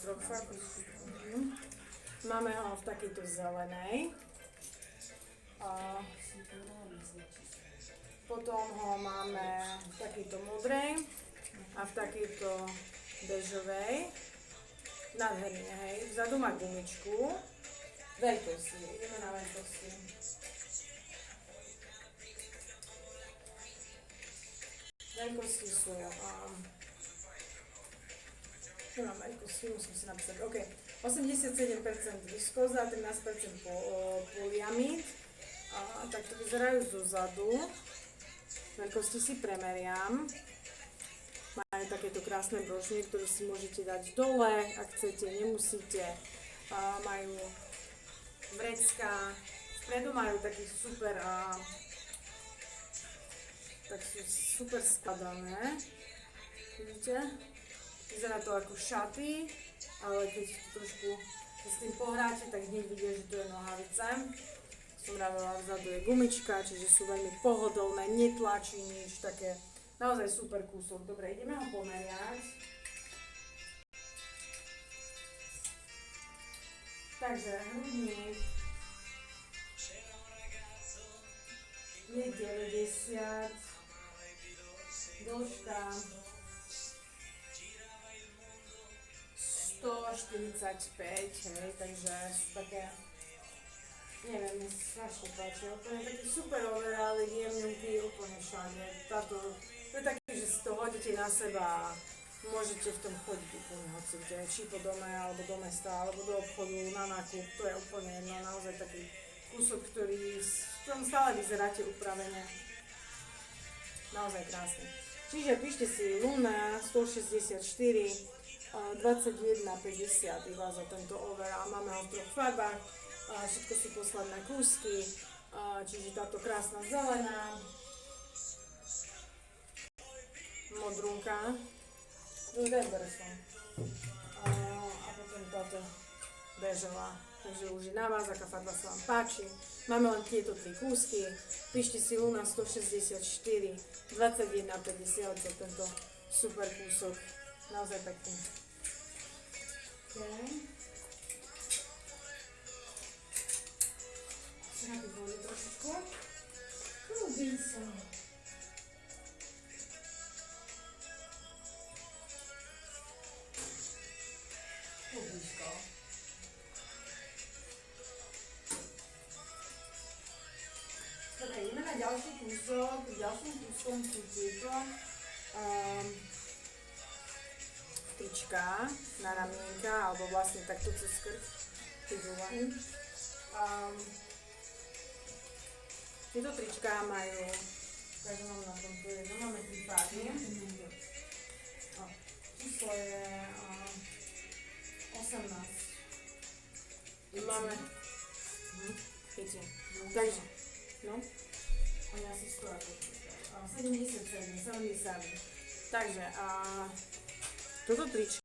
troch farb. Máme ho v takejto zelenej. Potom ho máme v takejto modrej a v takejto bežovej. Nádherne, hej. Vzadu má gumičku. Veľkosti, ideme na veľkosti. Veľkosti sú... Čo mám veľkosti? Musím si napísať. OK. 87% viskóza, 13% polyamid. Tak to vyzerajú zo zadu. Veľkosti si premeriam. Majú takéto krásne brožne, ktoré si môžete dať dole, ak chcete, nemusíte. Majú vrecká, vpredu majú taký super, tak sú super skladané. Vidíte? Vyzerá to ako šaty, ale keď trošku sa s tým pohráte, tak hneď vidíte, že to je nohavica. Som vravela, vzadu je gumička, čiže sú veľmi pohodlné, netlačí nič, také naozaj super kúsok. Dobre, ideme ho pomeriať. Takže hrudník je 90, dĺžka 145, hej, takže sú také, neviem, mi sa strašne páči, úplne taký super overall, jemňunký úplne všade. To je taký, že si to hodíte na seba a môžete v tom chodiť úplne hoci kde, či po dome, alebo do mesta, alebo do obchodu, na nákup, to je úplne jedno, naozaj taký kúsok, ktorý v tom stále vyzeráte upravene. Naozaj krásny. Čiže píšte si Luna 164 21,50 iba za tento overall. Máme ho v troch farbách, všetko sú posledné kúsky, čiže táto krásna zelená, modrunka, a potom táto bežová. Takže už je na vás, aká farba sa vám páči. Máme len tieto tri kúsky. Píšte si Luna 164 21,50 za tento super kúsok. Naozaj pekný. Okay. Si napiť vody trošičku. Kľúbim sa. Kľúbičko. Dobre, ideme na ďalší kúsok. Ďalším kúskom sú tieto trička na ramienka, alebo vlastne takto cez krk figurovaný. Tieto trička majú, takže mám na tomto jedno, máme 3 pády. Číslo je 18. Máme, viete, takže, no, oni asi skoro 77. Takže, toto tričko